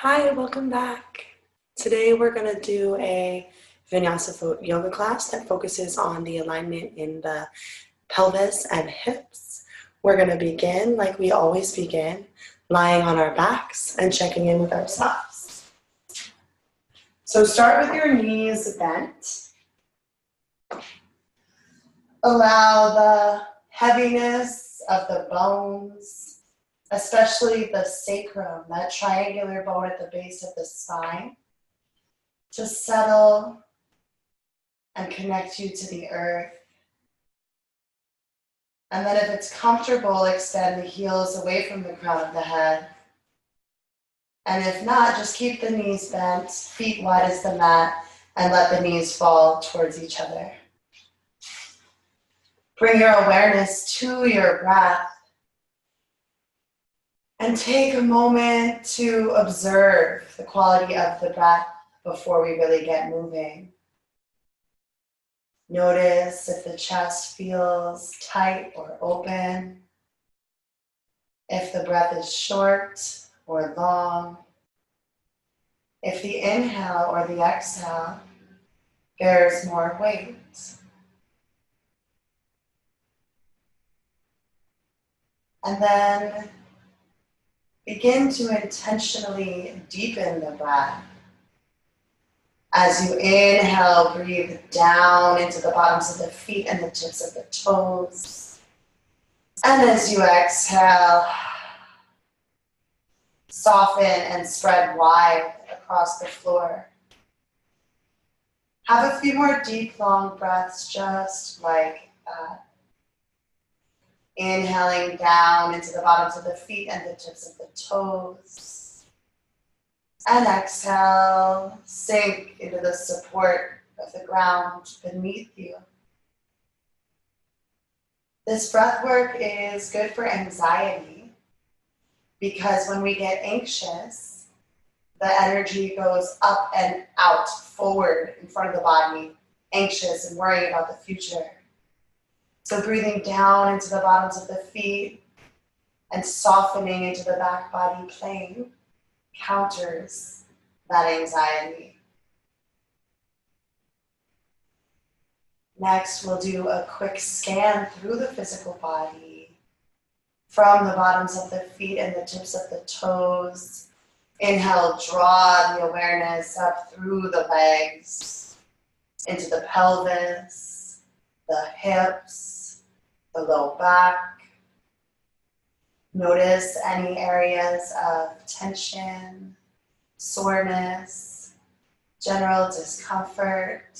Hi, welcome back. Today we're going to do a Vinyasa Flow Yoga class that focuses on the alignment in the pelvis and hips. We're going to begin like we always begin, lying on our backs and checking in with ourselves. So start with your knees bent. Allow the heaviness of the bones, especially the sacrum, that triangular bone at the base of the spine, to settle and connect you to the earth. And then if it's comfortable, extend the heels away from the crown of the head. And if not, just keep the knees bent, feet wide as the mat, and let the knees fall towards each other. Bring your awareness to your breath. And take a moment to observe the quality of the breath before we really get moving. Notice if the chest feels tight or open, if the breath is short or long, if the inhale or the exhale bears more weight. And then begin to intentionally deepen the breath. As you inhale, breathe down into the bottoms of the feet and the tips of the toes. And as you exhale, soften and spread wide across the floor. Have a few more deep, long breaths just like that. Inhaling down into the bottoms of the feet and the tips of the toes. And exhale, sink into the support of the ground beneath you. This breath work is good for anxiety because when we get anxious, the energy goes up and out, forward in front of the body, anxious and worrying about the future. So breathing down into the bottoms of the feet and softening into the back body plane counters that anxiety. Next, we'll do a quick scan through the physical body from the bottoms of the feet and the tips of the toes. Inhale, draw the awareness up through the legs, into the pelvis, the hips, the low back. Notice any areas of tension, soreness, general discomfort.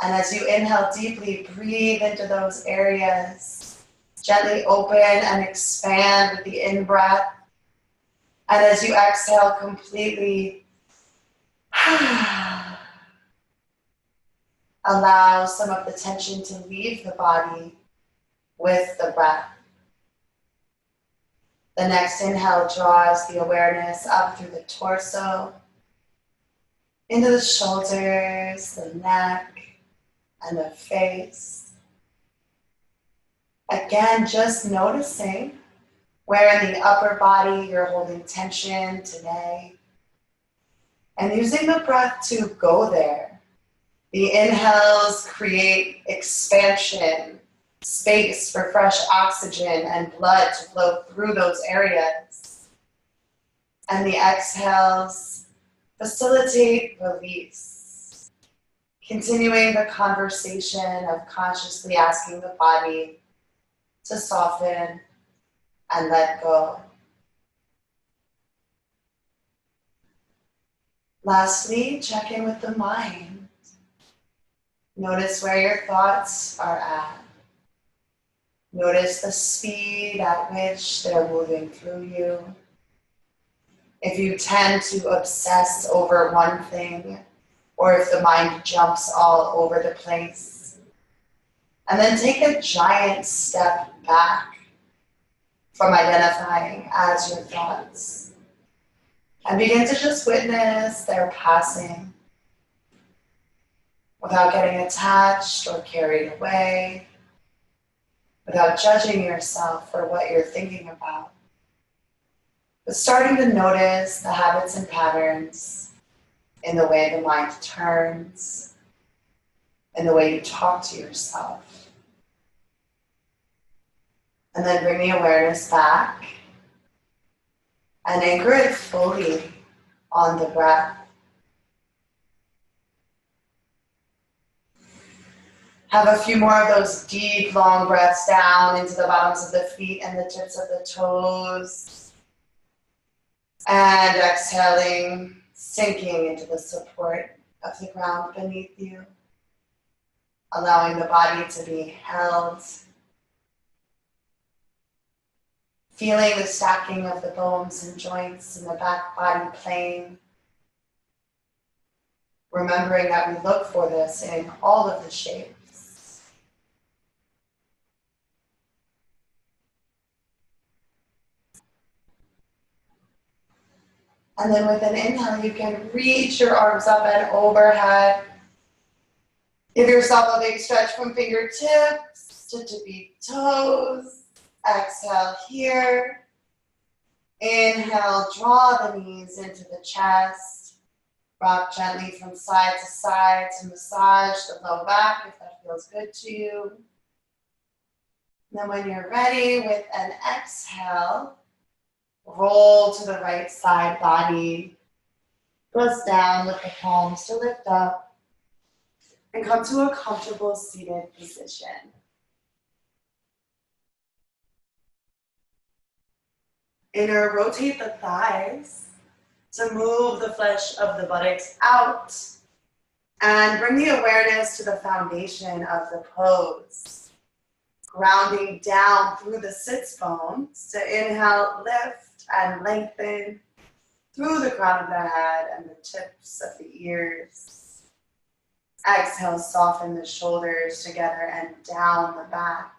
And as you inhale deeply, breathe into those areas. Gently open and expand with the in-breath. And as you exhale completely, allow some of the tension to leave the body with the breath. The next inhale draws the awareness up through the torso, into the shoulders, the neck, and the face. Again, just noticing where in the upper body you're holding tension today. And using the breath to go there. The inhales create expansion, space for fresh oxygen and blood to flow through those areas. And the exhales facilitate release. Continuing the conversation of consciously asking the body to soften and let go. Lastly, check in with the mind. Notice where your thoughts are at. Notice the speed at which they're moving through you. If you tend to obsess over one thing, or if the mind jumps all over the place. And then take a giant step back from identifying as your thoughts. And begin to just witness their passing without getting attached or carried away, without judging yourself for what you're thinking about, But starting to notice the habits and patterns in the way the mind turns, in the way you talk to yourself. And then bring the awareness back and anchor it fully on the breath. Have a few more of those deep, long breaths down into the bottoms of the feet and the tips of the toes. And exhaling, sinking into the support of the ground beneath you. Allowing the body to be held. Feeling the stacking of the bones and joints in the back body plane. Remembering that we look for this in all of the shapes. And then with an inhale, you can reach your arms up and overhead. Give yourself a big stretch from fingertips to tippy toes. Exhale here. Inhale, draw the knees into the chest. Rock gently from side to side to massage the low back if that feels good to you. And then when you're ready, with an exhale, roll to the right side body. Press down with the palms to lift up. And come to a comfortable seated position. Inner rotate the thighs to move the flesh of the buttocks out and bring the awareness to the foundation of the pose. Grounding down through the sits bones to inhale, lift and lengthen through the crown of the head and the tips of the ears. Exhale, soften the shoulders together and down the back.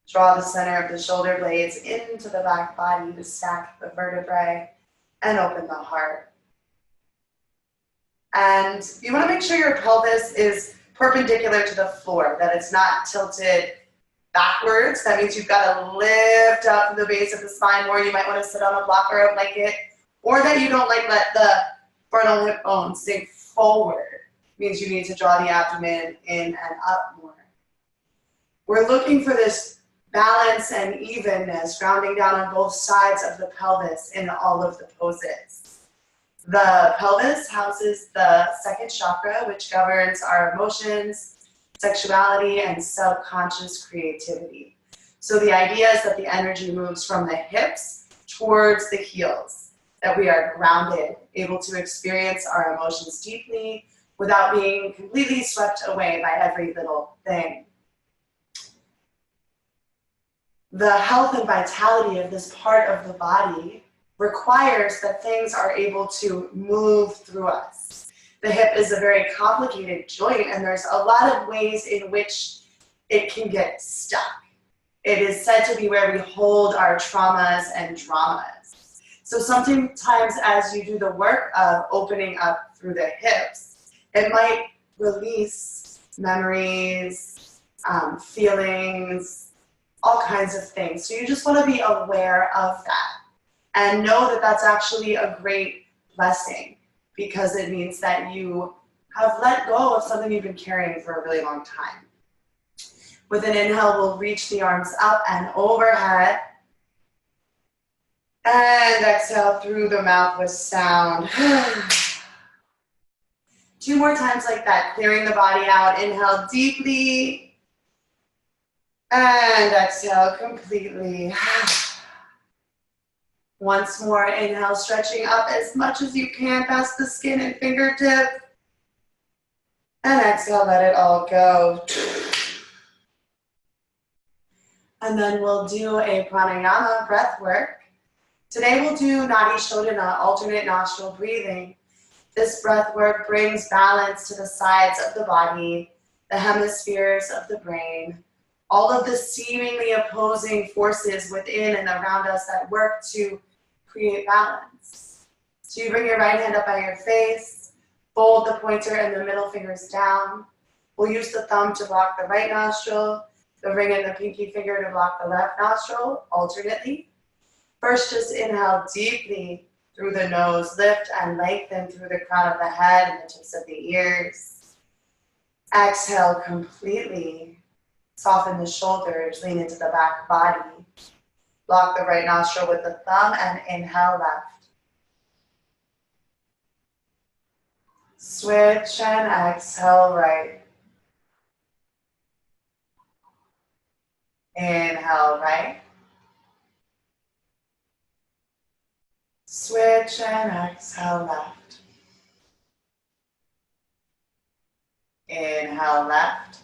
Draw the center of the shoulder blades into the back body to stack the vertebrae and open the heart. And you want to make sure your pelvis is perpendicular to the floor, that it's not tilted backwards. That means you've got to lift up the base of the spine more. You might want to sit on a block or a blanket, or that you don't let the frontal hip bone sink forward. It means you need to draw the abdomen in and up more. We're looking for this balance and evenness, grounding down on both sides of the pelvis in all of the poses. The pelvis houses the second chakra, which governs our emotions, sexuality, and subconscious creativity. So the idea is that the energy moves from the hips towards the heels, that we are grounded, able to experience our emotions deeply without being completely swept away by every little thing. The health and vitality of this part of the body requires that things are able to move through us. The hip is a very complicated joint, and there's a lot of ways in which it can get stuck. It is said to be where we hold our traumas and dramas. So sometimes as you do the work of opening up through the hips, it might release memories, feelings, all kinds of things. So you just want to be aware of that and know that that's actually a great blessing, because it means that you have let go of something you've been carrying for a really long time. With an inhale, we'll reach the arms up and overhead. And exhale through the mouth with sound. 2 more times like that, clearing the body out. Inhale deeply. And exhale completely. Once more, inhale, stretching up as much as you can past the skin and fingertip. And exhale, let it all go. And then we'll do a pranayama breath work. Today we'll do Nadi Shodhana, alternate nostril breathing. This breath work brings balance to the sides of the body, the hemispheres of the brain, all of the seemingly opposing forces within and around us that work to create balance. So you bring your right hand up by your face, fold the pointer and the middle fingers down. We'll use the thumb to block the right nostril, the ring and the pinky finger to block the left nostril, alternately. First, just inhale deeply through the nose. Lift and lengthen through the crown of the head and the tips of the ears. Exhale completely. Soften the shoulders. Lean into the back body. Block the right nostril with the thumb and inhale left. Switch and exhale right. Inhale right. Switch and exhale left. Inhale left.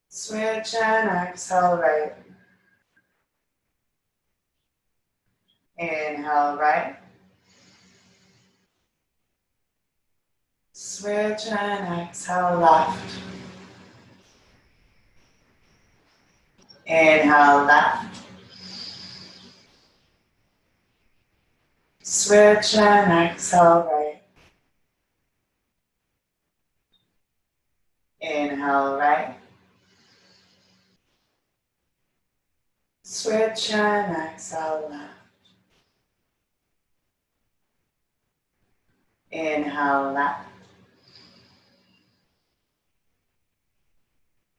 Switch and exhale right. Inhale right. Switch and exhale left. Inhale left. Switch and exhale right. Inhale right. Switch and exhale left. Inhale left.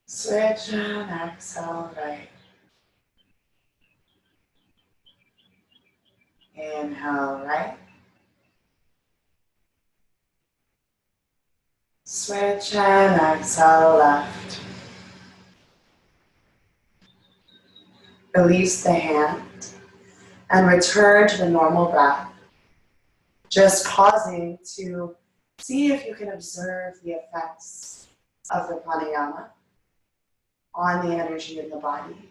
Switch and exhale right. Inhale right. Switch and exhale left. Release the hand and return to the normal breath. Just pausing to see if you can observe the effects of the pranayama on the energy in the body.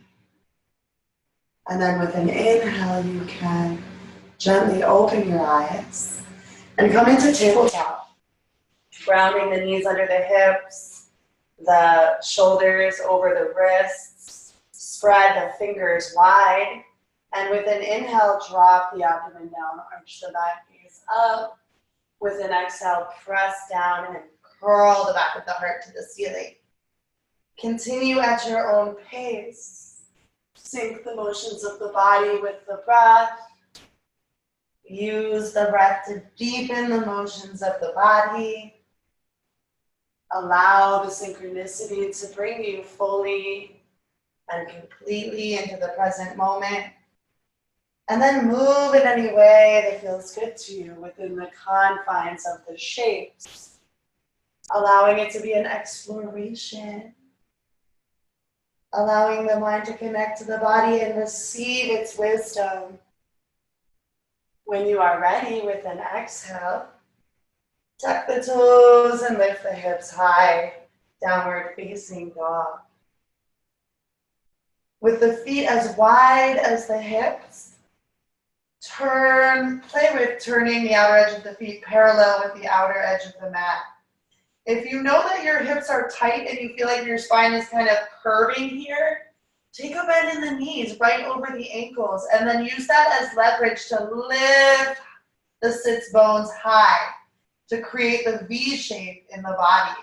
And then with an inhale, you can gently open your eyes and come into tabletop, grounding the knees under the hips, the shoulders over the wrists, spread the fingers wide, and with an inhale, drop the abdomen down, arch the back gaze up. With an exhale, press down and curl the back of the heart to the ceiling. Continue at your own pace. Sync the motions of the body with the breath. Use the breath to deepen the motions of the body. Allow the synchronicity to bring you fully and completely into the present moment. And then move in any way that feels good to you within the confines of the shapes, allowing it to be an exploration, allowing the mind to connect to the body and receive its wisdom. When you are ready, with an exhale, tuck the toes and lift the hips high, downward facing dog. With the feet as wide as the hips, play with turning the outer edge of the feet parallel with the outer edge of the mat. If you know that your hips are tight and you feel like your spine is kind of curving here, take a bend in the knees right over the ankles and then use that as leverage to lift the sits bones high to create the V shape in the body.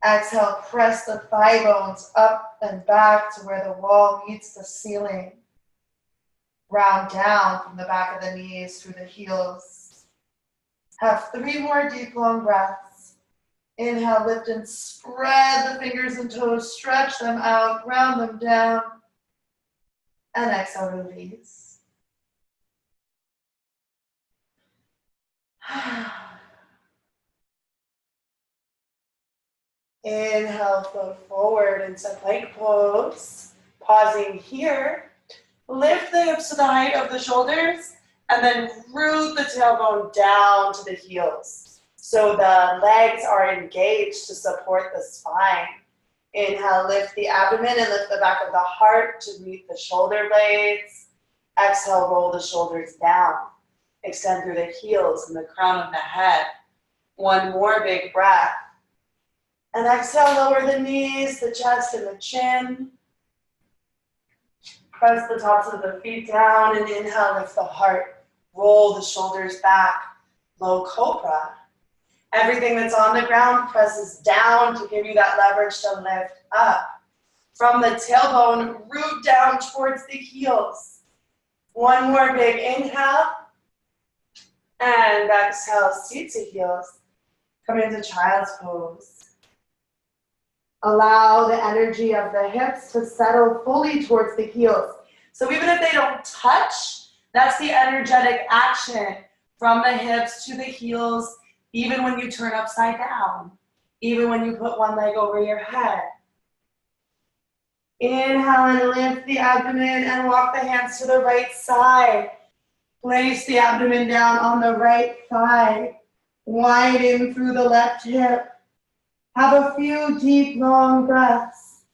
Exhale, press the thigh bones up and back to where the wall meets the ceiling. Round down from the back of the knees through the heels. Have 3 more deep, long breaths. Inhale, lift and spread the fingers and toes. Stretch them out, ground them down. And exhale, release. Inhale, float forward into plank pose. Pausing here. Lift the hips to the height of the shoulders and then root the tailbone down to the heels. So the legs are engaged to support the spine. Inhale, lift the abdomen and lift the back of the heart to meet the shoulder blades. Exhale, roll the shoulders down. Extend through the heels and the crown of the head. 1 more big breath. And exhale, lower the knees, the chest, and the chin. Press the tops of the feet down and inhale, lift the heart. Roll the shoulders back, low cobra. Everything that's on the ground presses down to give you that leverage to lift up. From the tailbone, root down towards the heels. One more big inhale. And exhale, seat to heels. Come into child's pose. Allow the energy of the hips to settle fully towards the heels. So even if they don't touch, that's the energetic action from the hips to the heels, even when you turn upside down, even when you put one leg over your head. Inhale and lift the abdomen and walk the hands to the right side. Place the abdomen down on the right thigh. Widen through the left hip. Have a few deep, long breaths.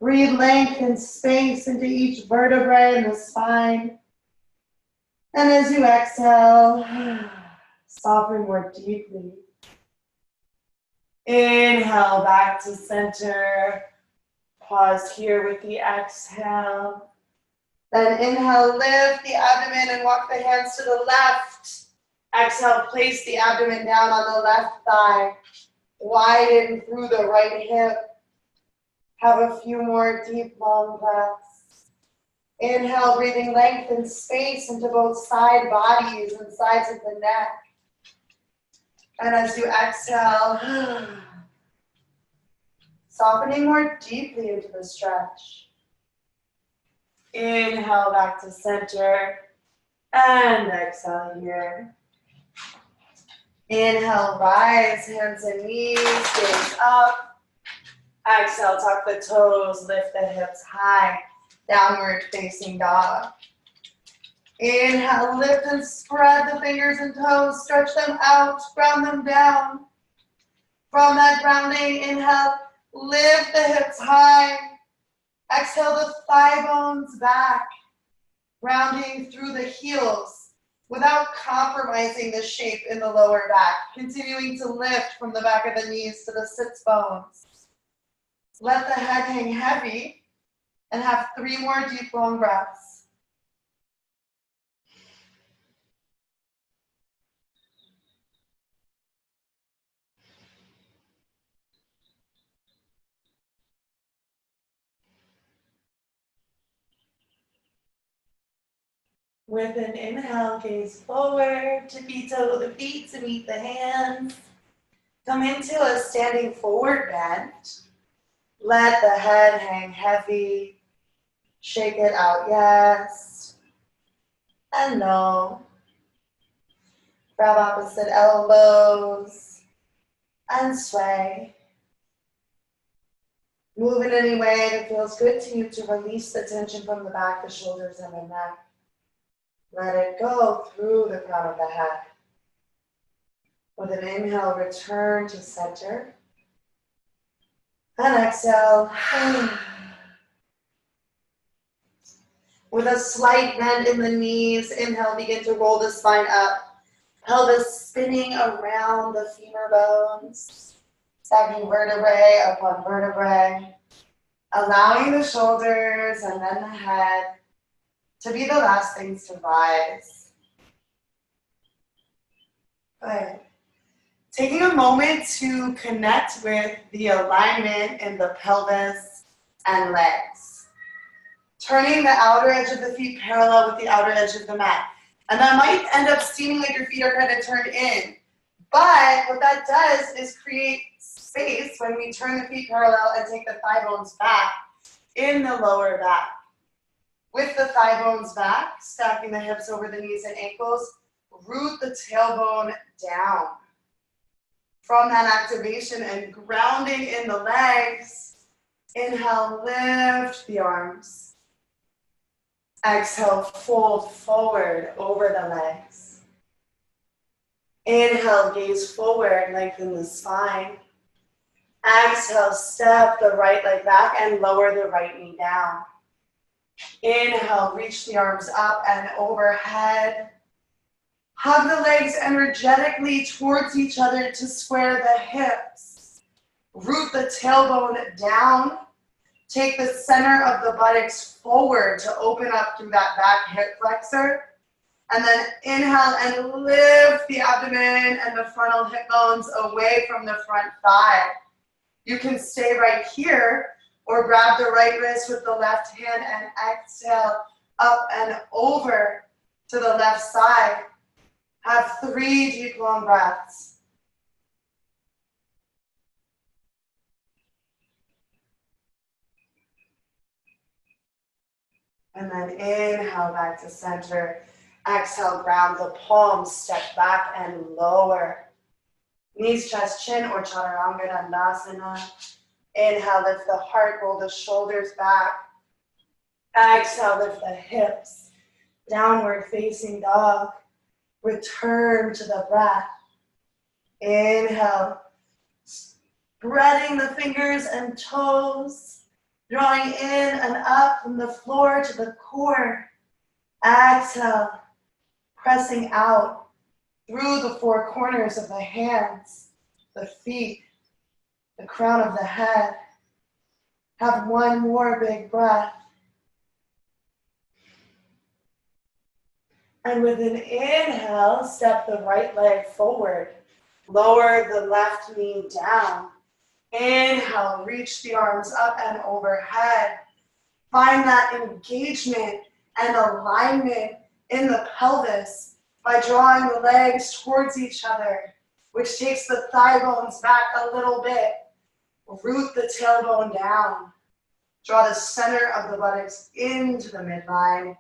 Breathe length and space into each vertebrae in the spine. And as you exhale, soften more deeply. Inhale back to center. Pause here with the exhale. Then inhale, lift the abdomen and walk the hands to the left. Exhale, place the abdomen down on the left thigh. Widen through the right hip. Have a few more deep, long breaths. Inhale, breathing length and space into both side bodies and sides of the neck. And as you exhale, softening more deeply into the stretch. Inhale back to center. And exhale here. Inhale, rise, hands and knees, gaze up. Exhale, tuck the toes, lift the hips high. Downward facing dog. Inhale, lift and spread the fingers and toes. Stretch them out, ground them down. From that grounding, inhale, lift the hips high. Exhale the thigh bones back. Rounding through the heels without compromising the shape in the lower back. Continuing to lift from the back of the knees to the sits bones. Let the head hang heavy and have 3 more deep, long breaths. With an inhale, gaze forward, tippy-toe the feet to meet the hands. Come into a standing forward bend. Let the head hang heavy. Shake it out, yes. And no. Grab opposite elbows and sway. Move in any way that feels good to you to release the tension from the back, the shoulders, and the neck. Let it go through the crown of the head. With an inhale, return to center. And exhale. With a slight bend in the knees, inhale, begin to roll the spine up. Pelvis spinning around the femur bones. Stacking vertebrae upon vertebrae. Allowing the shoulders and then the head to be the last things to rise. Good. Taking a moment to connect with the alignment in the pelvis and legs. Turning the outer edge of the feet parallel with the outer edge of the mat. And that might end up seeming like your feet are kind of turned in. But what that does is create space when we turn the feet parallel and take the thigh bones back in the lower back. With the thigh bones back, stacking the hips over the knees and ankles, root the tailbone down. From that activation and grounding in the legs, inhale, lift the arms. Exhale, fold forward over the legs. Inhale, gaze forward, lengthen the spine. Exhale, step the right leg back and lower the right knee down. Inhale, reach the arms up and overhead. Hug the legs energetically towards each other to square the hips. Root the tailbone down. Take the center of the buttocks forward to open up through that back hip flexor. And then inhale and lift the abdomen and the frontal hip bones away from the front thigh. You can stay right here, Or grab the right wrist with the left hand and exhale up and over to the left side. Have 3 deep, long breaths. And then inhale back to center. Exhale, ground the palms, step back and lower. Knees, chest, chin, or chaturanga dandasana. Inhale, lift the heart, roll the shoulders back. Exhale, lift the hips. Downward facing dog. Return to the breath. Inhale, spreading the fingers and toes, drawing in and up from the floor to the core. Exhale, pressing out through the 4 corners of the hands, the feet, the crown of the head. Have 1 more big breath. And with an inhale, step the right leg forward. Lower the left knee down. Inhale, reach the arms up and overhead. Find that engagement and alignment in the pelvis by drawing the legs towards each other, which takes the thigh bones back a little bit. Root the tailbone down. Draw the center of the buttocks into the midline.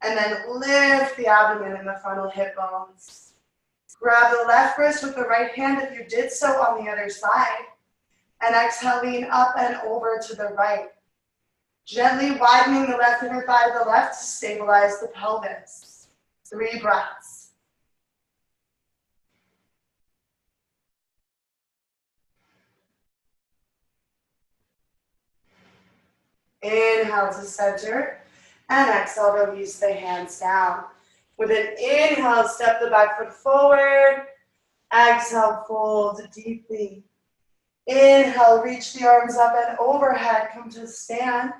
And then lift the abdomen and the frontal hip bones. Grab the left wrist with the right hand if you did so on the other side. And exhale, lean up and over to the right. Gently widening the left inner thigh to the left to stabilize the pelvis. 3 breaths. Inhale to center. And exhale, release the hands down. With an inhale, step the back foot forward. Exhale, fold deeply. Inhale, reach the arms up and overhead, come to stand.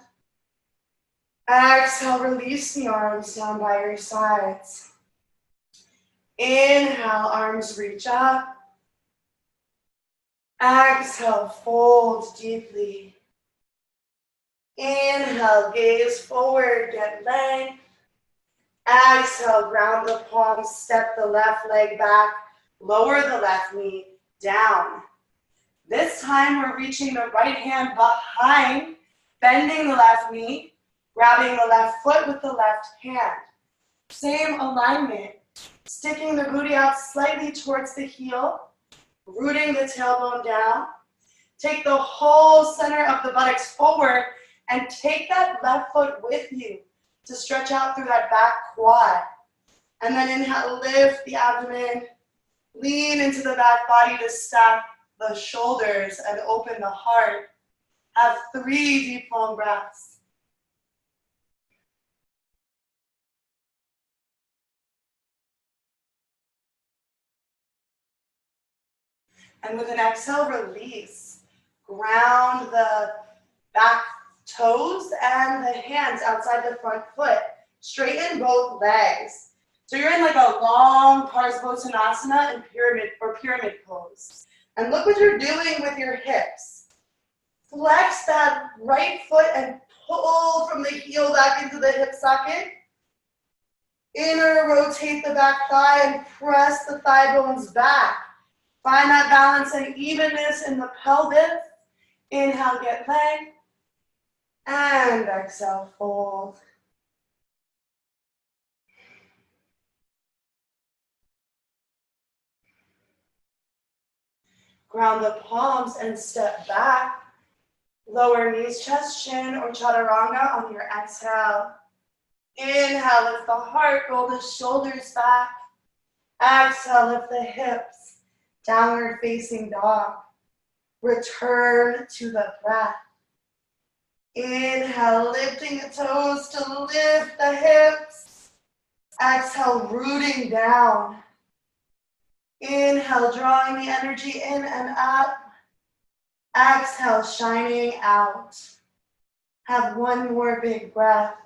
Exhale, release the arms down by your sides. Inhale, arms reach up. Exhale, fold deeply. Inhale, gaze forward, get length. Exhale, ground the palms, step the left leg back, lower the left knee down. This time we're reaching the right hand behind, bending the left knee, grabbing the left foot with the left hand. Same alignment, sticking the booty out slightly towards the heel, rooting the tailbone down. Take the whole center of the buttocks forward and take that left foot with you to stretch out through that back quad. And then inhale, lift the abdomen, lean into the back body to stack the shoulders and open the heart. Have 3 deep, long breaths. And with an exhale, release. Ground the back toes and the hands outside the front foot. Straighten both legs. So you're in like a long Parsvottanasana and pyramid pose. And look what you're doing with your hips. Flex that right foot and pull from the heel back into the hip socket. Inner rotate the back thigh and press the thigh bones back. Find that balance and evenness in the pelvis. Inhale, get length. And exhale, fold. Ground the palms and step back. Lower knees, chest, chin, or chaturanga on your exhale. Inhale, lift the heart, roll the shoulders back. Exhale, lift the hips. Downward facing dog. Return to the breath. Inhale, lifting the toes to lift the hips. Exhale, rooting down. Inhale, drawing the energy in and up. Exhale, shining out. Have 1 more big breath.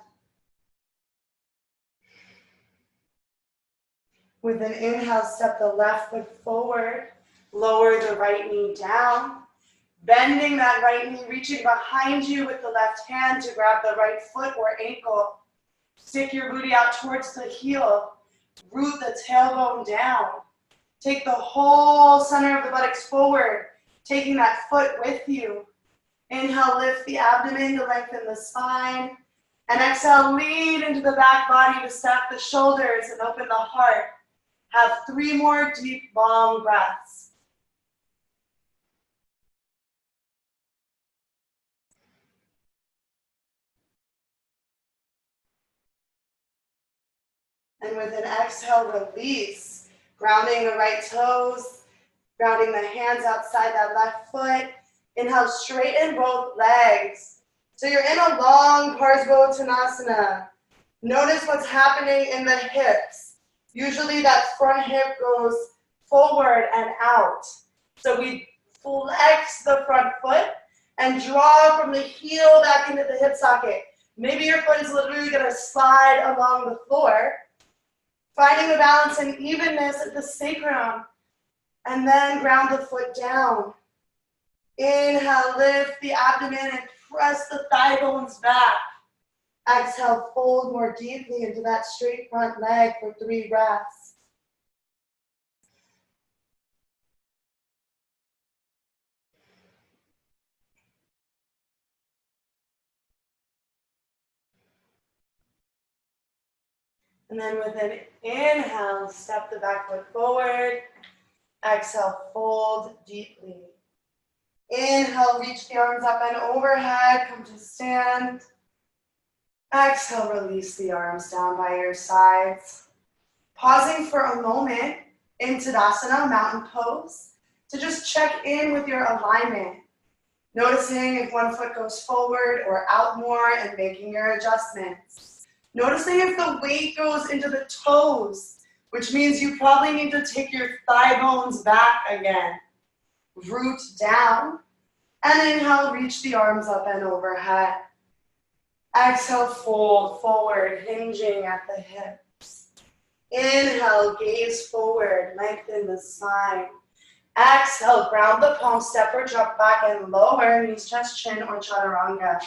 With an inhale, step the left foot forward. Lower the right knee down. Bending that right knee, reaching behind you with the left hand to grab the right foot or ankle. Stick your booty out towards the heel. Root the tailbone down. Take the whole center of the buttocks forward, taking that foot with you. Inhale, lift the abdomen to lengthen the spine. And exhale, lean into the back body to stack the shoulders and open the heart. Have 3 more deep, long breaths. And with an exhale, release. Grounding the right toes, grounding the hands outside that left foot. Inhale, straighten both legs. So you're in a long Parsvottanasana. Notice what's happening in the hips. Usually that front hip goes forward and out. So we flex the front foot and draw from the heel back into the hip socket. Maybe your foot is literally going to slide along the floor. Finding the balance and evenness at the sacrum. And then ground the foot down. Inhale, lift the abdomen and press the thigh bones back. Exhale, fold more deeply into that straight front leg for 3 breaths. And then with an inhale, step the back foot forward. Exhale, fold deeply. Inhale, reach the arms up and overhead, come to stand. Exhale, release the arms down by your sides. Pausing for a moment in Tadasana, mountain pose, to just check in with your alignment. Noticing if one foot goes forward or out more and making your adjustments. Noticing if the weight goes into the toes, which means you probably need to take your thigh bones back again. Root down, and inhale, reach the arms up and overhead. Exhale, fold forward, hinging at the hips. Inhale, gaze forward, lengthen the spine. Exhale, ground the palms, step or jump back and lower, knees, chest, chin, or chaturanga.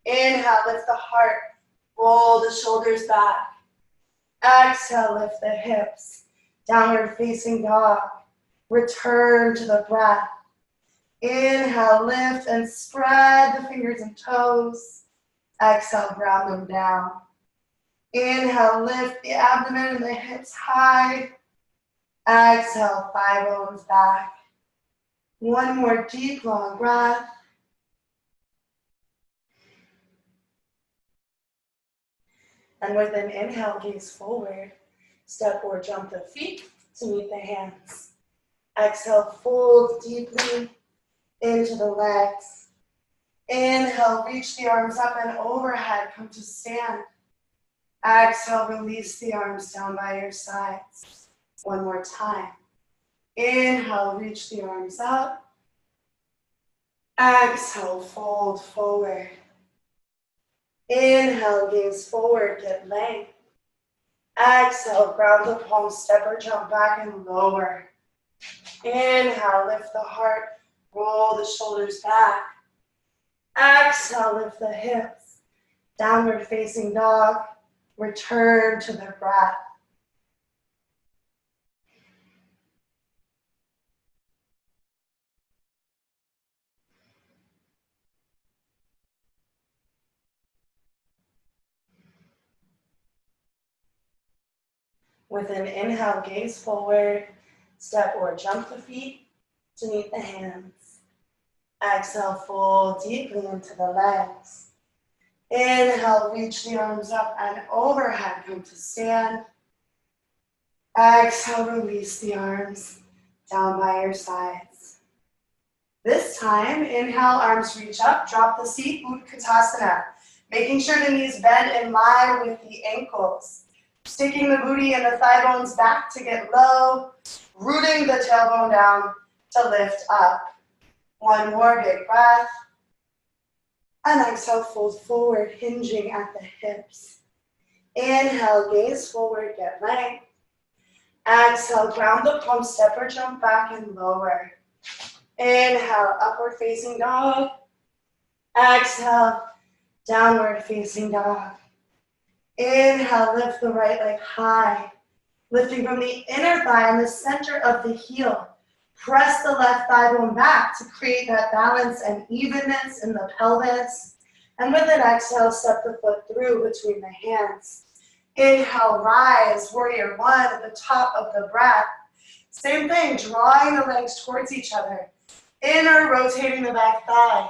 Inhale, lift the heart, roll the shoulders back. Exhale, lift the hips, downward facing dog. Return to the breath. Inhale, lift and spread the fingers and toes. Exhale, ground them down. Inhale, lift the abdomen and the hips high. Exhale, thigh bones back. One more deep, long breath. And with an inhale, gaze forward. Step or jump the feet to meet the hands. Exhale, fold deeply into the legs. Inhale, reach the arms up and overhead, come to stand. Exhale, release the arms down by your sides. One more time. Inhale, reach the arms up. Exhale, fold forward. Inhale, gaze forward, get length. Exhale, ground the palms, step or jump back and lower. Inhale, lift the heart, roll the shoulders back. Exhale, lift the hips. Downward facing dog. Return to the breath. With an inhale, gaze forward, step or jump the feet to meet the hands. Exhale, fold deeply into the legs. Inhale, reach the arms up and overhead, come to stand. Exhale, release the arms down by your sides. This time, inhale, arms reach up, drop the seat, Utkatasana. Making sure the knees bend in line with the ankles. Sticking the booty and the thigh bones back to get low. Rooting the tailbone down to lift up. One more big breath. And exhale, fold forward, hinging at the hips. Inhale, gaze forward, get length. Exhale, ground the palms, step or jump back and lower. Inhale, upward facing dog. Exhale, downward facing dog. Inhale, lift the right leg high, lifting from the inner thigh and the center of the heel. Press the left thigh bone back to create that balance and evenness in the pelvis. And with an exhale, step the foot through between the hands. Inhale, rise, warrior one at the top of the breath. Same thing, drawing the legs towards each other. Inner rotating the back thigh,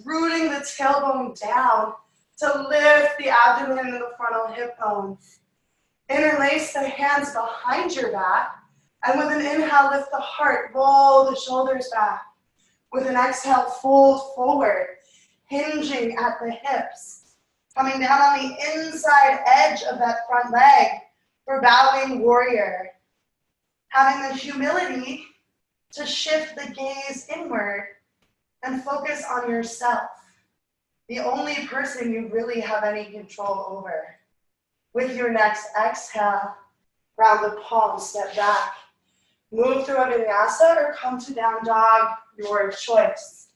rooting the tailbone down to lift the abdomen and the frontal hip bones. Interlace the hands behind your back, and with an inhale, lift the heart, roll the shoulders back. With an exhale, fold forward, hinging at the hips. Coming down on the inside edge of that front leg for bowing warrior. Having the humility to shift the gaze inward and focus on yourself, the only person you really have any control over. With your next exhale, round the palms, step back. Move through a vinyasa or come to down dog, your choice.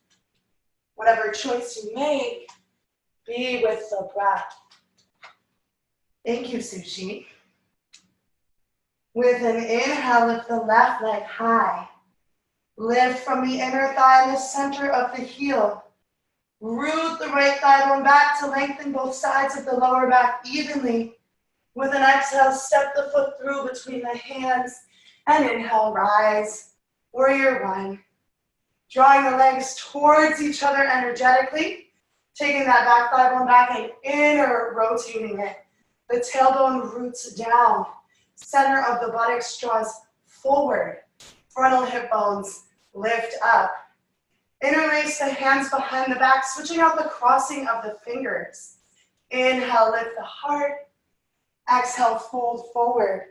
Whatever choice you make, be with the breath. Thank you, Sushi. With an inhale, lift the left leg high. Lift from the inner thigh and the center of the heel. Root the right thigh bone back to lengthen both sides of the lower back evenly. With an exhale, step the foot through between the hands and inhale, rise, warrior one. Drawing the legs towards each other energetically, taking that back thigh bone back and inner rotating it. The tailbone roots down, center of the buttocks draws forward, frontal hip bones lift up. Interlace the hands behind the back, switching out the crossing of the fingers. Inhale, lift the heart. Exhale, fold forward,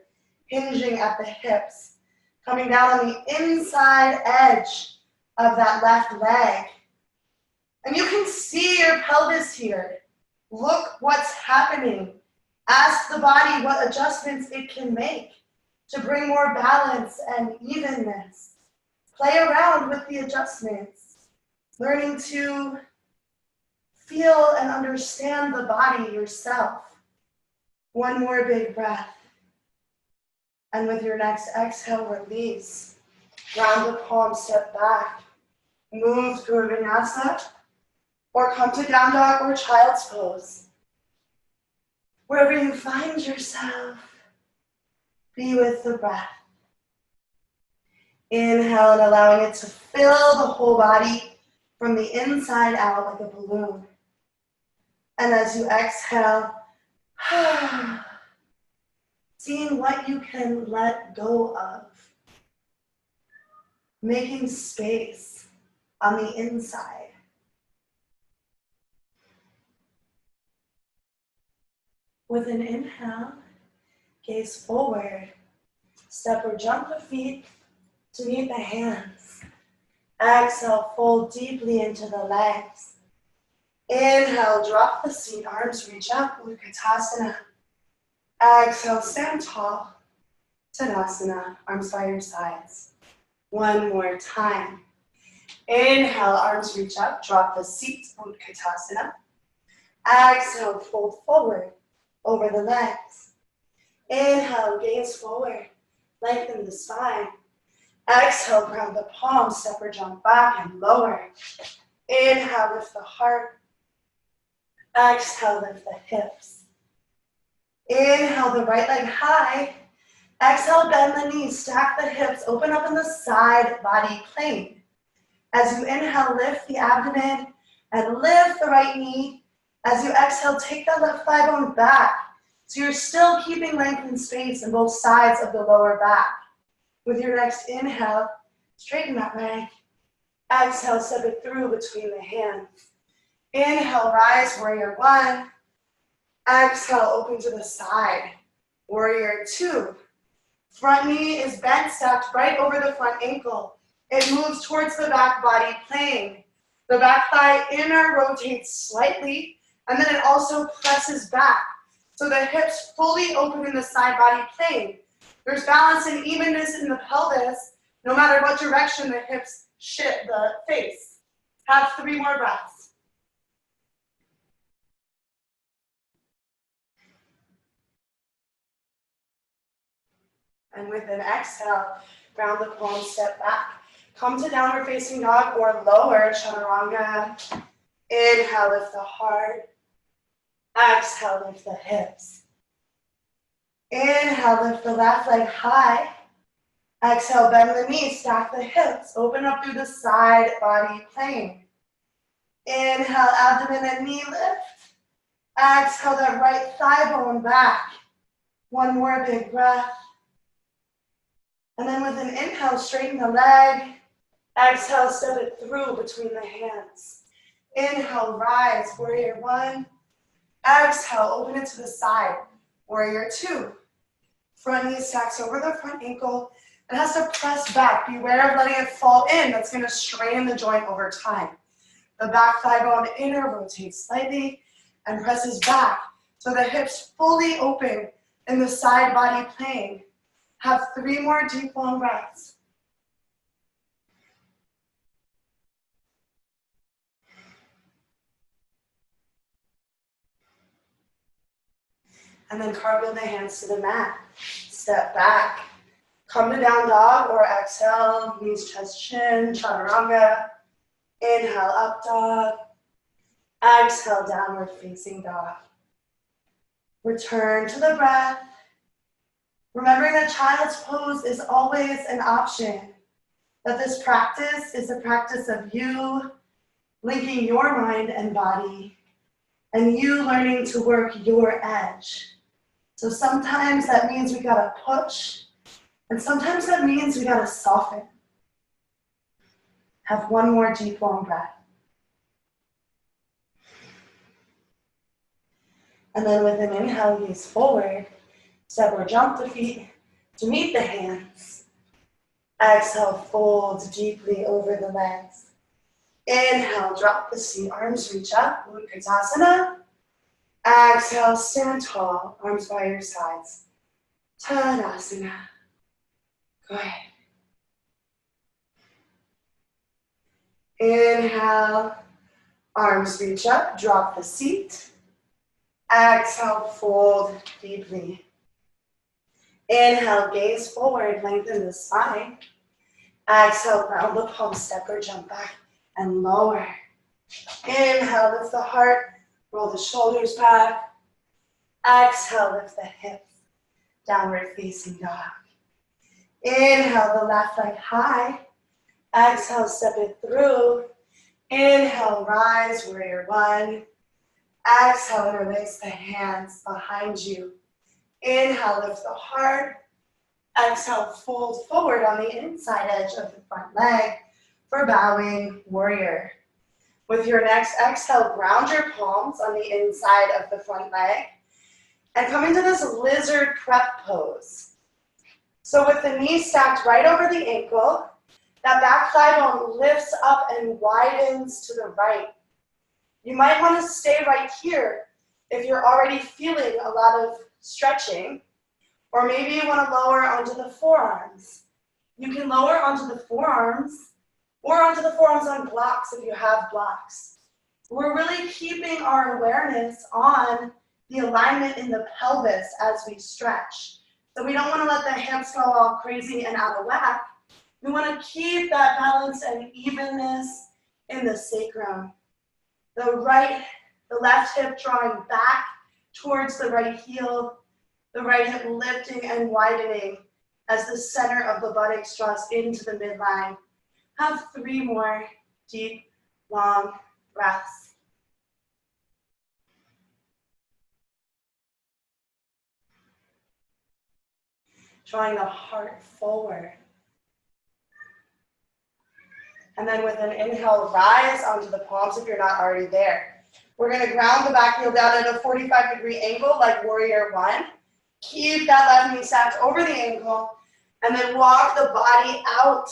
hinging at the hips. Coming down on the inside edge of that left leg. And you can see your pelvis here. Look what's happening. Ask the body what adjustments it can make to bring more balance and evenness. Play around with the adjustments, learning to feel and understand the body yourself. One more big breath. And with your next exhale, release. Round the palms, step back. Move through a vinyasa, or come to down dog or child's pose. Wherever you find yourself, be with the breath. Inhale and allowing it to fill the whole body from the inside out like a balloon. And as you exhale, seeing what you can let go of. Making space on the inside. With an inhale, gaze forward. Step or jump the feet to meet the hands. Exhale, fold deeply into the legs. Inhale, drop the seat, arms reach up, Utkatasana. Exhale, stand tall, Tadasana, arms by your sides. One more time. Inhale, arms reach up, drop the seat, Utkatasana. Exhale, fold forward over the legs. Inhale, gaze forward, lengthen the spine. Exhale, ground the palms, step or jump back and lower. Inhale, lift the heart. Exhale, lift the hips. Inhale, the right leg high. Exhale, bend the knees, stack the hips, open up in the side body plane. As you inhale, lift the abdomen and lift the right knee. As you exhale, take that left thigh bone back. So you're still keeping length and space in both sides of the lower back. With your next inhale, straighten that leg. Exhale, step it through between the hands. Inhale, rise, warrior one. Exhale, open to the side, warrior two. Front knee is bent, stacked right over the front ankle. It moves towards the back body plane. The back thigh inner rotates slightly, and then it also presses back. So the hips fully open in the side body plane. There's balance and evenness in the pelvis. No matter what direction the hips the face. Have 3 more breaths. And with an exhale, ground the palms, step back. Come to downward facing dog or lower chaturanga. Inhale, lift the heart. Exhale, lift the hips. Inhale, lift the left leg high. Exhale, bend the knees, stack the hips. Open up through the side body plane. Inhale, abdomen and knee lift. Exhale, that right thigh bone back. One more big breath. And then with an inhale, straighten the leg. Exhale, step it through between the hands. Inhale, rise, warrior 1. Exhale, open it to the side, warrior 2. Front knee stacks over the front ankle. It has to press back. Beware of letting it fall in. That's going to strain the joint over time. The back thigh bone inner rotates slightly and presses back so the hips fully open in the side body plane. Have 3 more deep, long breaths. And then cartwheel the hands to the mat. Step back. Come to down dog or exhale, knees, chest, chin, chaturanga. Inhale, up dog. Exhale, downward facing dog. Return to the breath. Remembering that child's pose is always an option. That this practice is a practice of you linking your mind and body and you learning to work your edge. So sometimes that means we gotta push, and sometimes that means we gotta soften. Have 1 more deep, long breath. And then with an inhale, gaze forward, step or jump the feet to meet the hands. Exhale, fold deeply over the legs. Inhale, drop the seat, arms reach up, Utkatasana. Exhale, stand tall, arms by your sides. Tadasana. Good. Inhale, arms reach up, drop the seat. Exhale, fold deeply. Inhale, gaze forward, lengthen the spine. Exhale, ground the palms, step or jump back and lower. Inhale, lift the heart, roll the shoulders back. Exhale, lift the hips, downward facing dog. Inhale, the left leg high. Exhale, step it through. Inhale, rise, warrior 1. Exhale, interlace the hands behind you. Inhale, lift the heart. Exhale, fold forward on the inside edge of the front leg for bowing warrior. With your next exhale, ground your palms on the inside of the front leg and come into this lizard prep pose. So with the knee stacked right over the ankle, that back thigh bone lifts up and widens to the right. You might want to stay right here if you're already feeling a lot of stretching, or maybe you want to lower onto the forearms. You can lower onto the forearms or onto the forearms on blocks if you have blocks. We're really keeping our awareness on the alignment in the pelvis as we stretch. So we don't want to let the hands go all crazy and out of whack. We want to keep that balance and evenness in the sacrum. The left hip drawing back towards the right heel, the right hip lifting and widening as the center of the buttocks draws into the midline. Have 3 more deep, long breaths. Drawing the heart forward. And then with an inhale, rise onto the palms if you're not already there. We're going to ground the back heel down at a 45-degree angle like warrior 1. Keep that left knee stacked over the ankle, and then walk the body out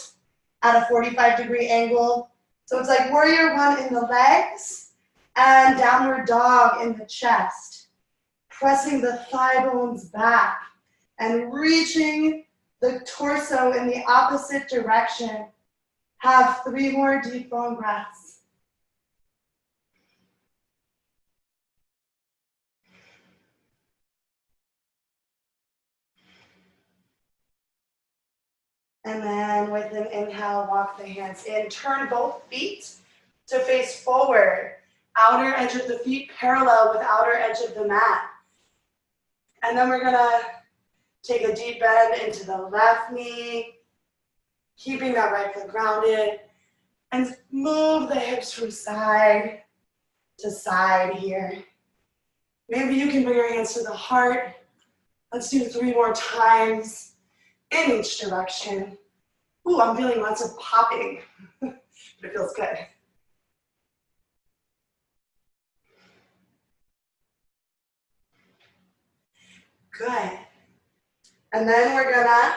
at a 45-degree angle. So it's like warrior 1 in the legs and downward dog in the chest. Pressing the thigh bones back and reaching the torso in the opposite direction. Have 3 more deep, long breaths. And then with an inhale, walk the hands in. Turn both feet to face forward. Outer edge of the feet parallel with outer edge of the mat. And then we're gonna take a deep bend into the left knee, keeping that right foot grounded, and move the hips from side to side here. Maybe you can bring your hands to the heart. Let's do 3 more times in each direction. Ooh, I'm feeling lots of popping, but it feels good. Good. And then we're gonna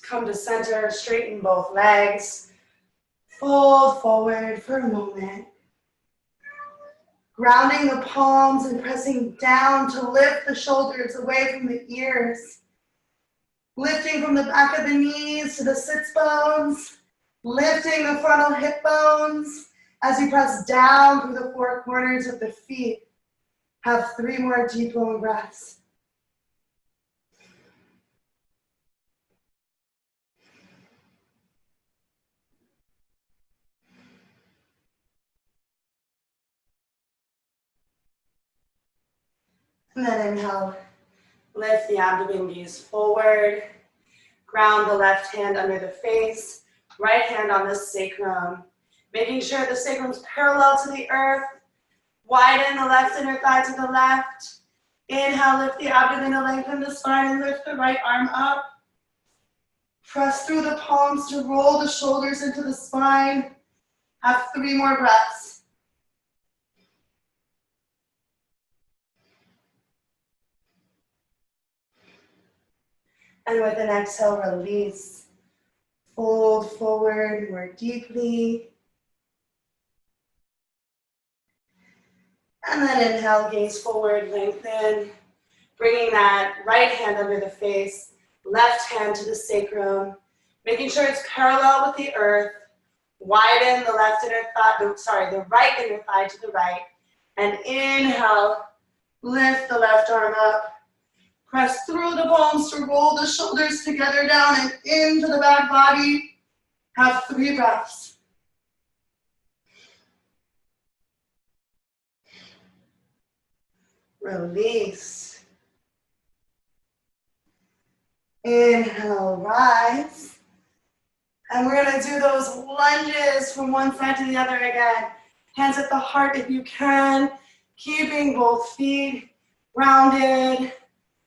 come to center, straighten both legs, fold forward for a moment. Grounding the palms and pressing down to lift the shoulders away from the ears. Lifting from the back of the knees to the sits bones. Lifting the frontal hip bones as you press down through the 4 corners of the feet. Have 3 more deep, long breaths. And then inhale, lift the abdomen, gaze forward. Ground the left hand under the face, right hand on the sacrum. Making sure the sacrum's parallel to the earth. Widen the left inner thigh to the left. Inhale, lift the abdomen to lengthen the spine and lift the right arm up. Press through the palms to roll the shoulders into the spine. Have 3 more breaths. And with an exhale, release. Fold forward more deeply. And then inhale, gaze forward, lengthen. Bringing that right hand under the face, left hand to the sacrum. Making sure it's parallel with the earth. Widen the left inner thigh, the right inner thigh to the right. And inhale, lift the left arm up. Press through the palms to roll the shoulders together down and into the back body. Have 3 breaths. Release. Inhale, rise. And we're gonna do those lunges from one side to the other again. Hands at the heart if you can. Keeping both feet grounded.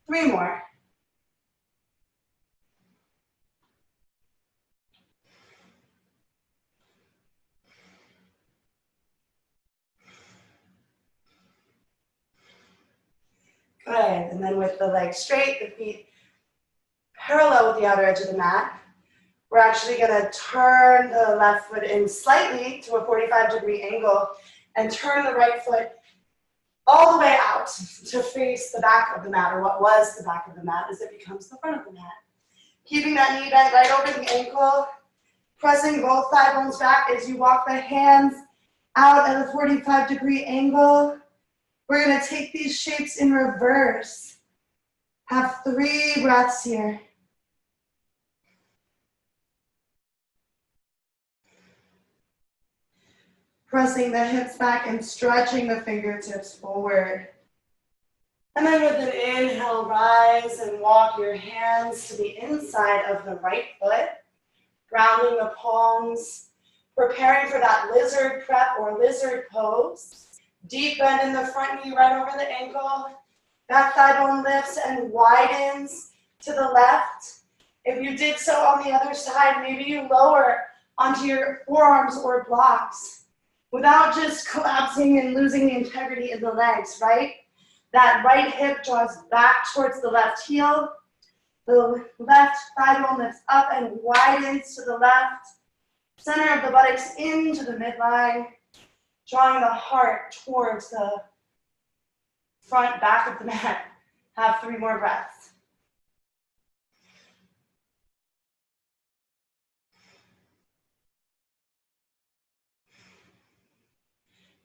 3 more. Good, and then with the legs straight, the feet parallel with the outer edge of the mat, we're actually gonna turn the left foot in slightly to a 45-degree angle and turn the right foot all the way out to face the back of the mat, or what was the back of the mat as it becomes the front of the mat. Keeping that knee bent right over the ankle, pressing both thigh bones back as you walk the hands out at a 45-degree angle. We're gonna take these shapes in reverse. Have 3 breaths here. Pressing the hips back and stretching the fingertips forward. And then with an inhale, rise and walk your hands to the inside of the right foot, grounding the palms, preparing for that lizard prep or lizard pose. Deep bend in the front knee right over the ankle. That thigh bone lifts and widens to the left. If you did so on the other side, maybe you lower onto your forearms or blocks without just collapsing and losing the integrity in the legs, right? That right hip draws back towards the left heel. The left thigh bone lifts up and widens to the left. Center of the buttocks into the midline. Drawing the heart towards the front back of the mat. Have 3 more breaths.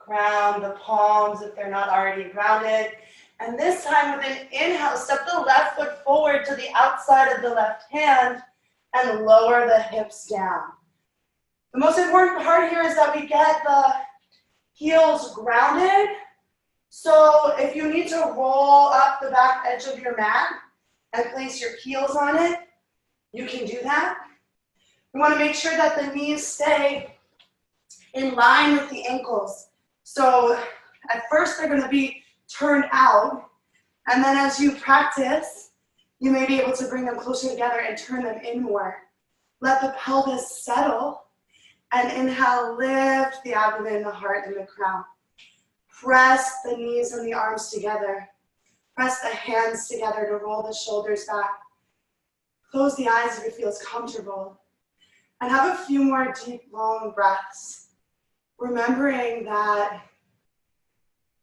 Ground the palms if they're not already grounded. And this time with an inhale, step the left foot forward to the outside of the left hand and lower the hips down. The most important part here is that we get the heels grounded. So if you need to roll up the back edge of your mat and place your heels on it, you can do that. We want to make sure that the knees stay in line with the ankles. So at first they're going to be turned out, and then as you practice, you may be able to bring them closer together and turn them in more. Let the pelvis settle, and inhale, lift the abdomen, the heart, and the crown. Press the knees and the arms together. Press the hands together to roll the shoulders back. Close the eyes if it feels comfortable. And have a few more deep, long breaths. Remembering that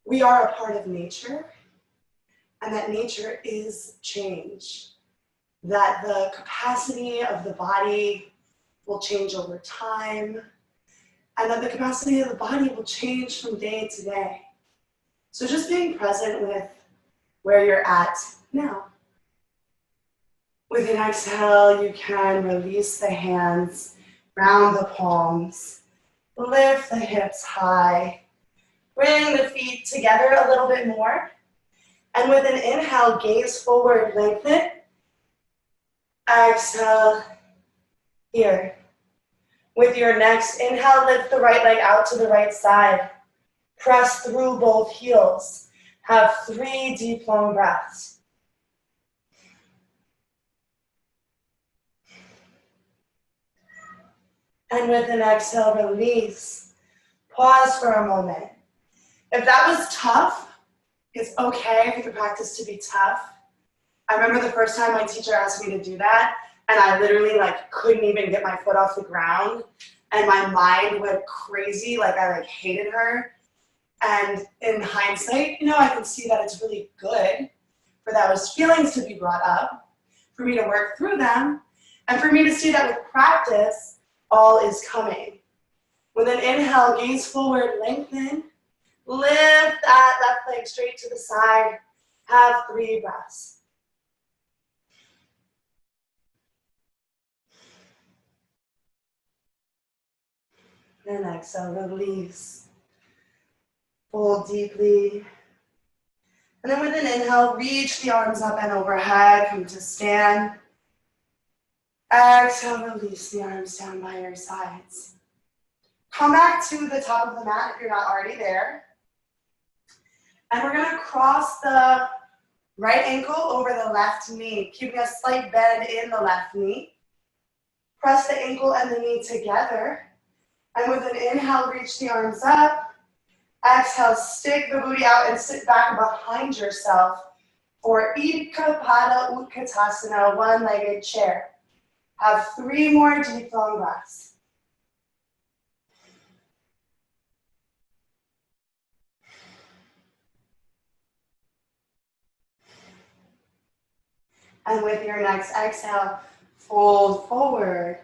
we are a part of nature and that nature is change. That the capacity of the body will change over time, and that the capacity of the body will change from day to day. So just being present with where you're at now. With an exhale, you can release the hands, round the palms, lift the hips high, bring the feet together a little bit more, and with an inhale, gaze forward, lengthen. Exhale, here. With your next inhale, lift the right leg out to the right side. Press through both heels. Have 3 deep, long breaths. And with an exhale, release. Pause for a moment. If that was tough, it's okay for the practice to be tough. I remember the first time my teacher asked me to do that, and I literally couldn't even get my foot off the ground, and my mind went crazy, I hated her. And in hindsight, I can see that it's really good for those feelings to be brought up, for me to work through them, and for me to see that with practice, all is coming. With an inhale, gaze forward, lengthen. Lift that left leg straight to the side. Have 3 breaths. And exhale, release. Fold deeply. And then with an inhale, reach the arms up and overhead. Come to stand. Exhale, release the arms down by your sides. Come back to the top of the mat if you're not already there. And we're going to cross the right ankle over the left knee, keeping a slight bend in the left knee. Press the ankle and the knee together. And with an inhale, reach the arms up. Exhale, stick the booty out and sit back behind yourself for Ika Pada Utkatasana, one-legged chair. Have 3 more deep, long breaths. And with your next exhale, fold forward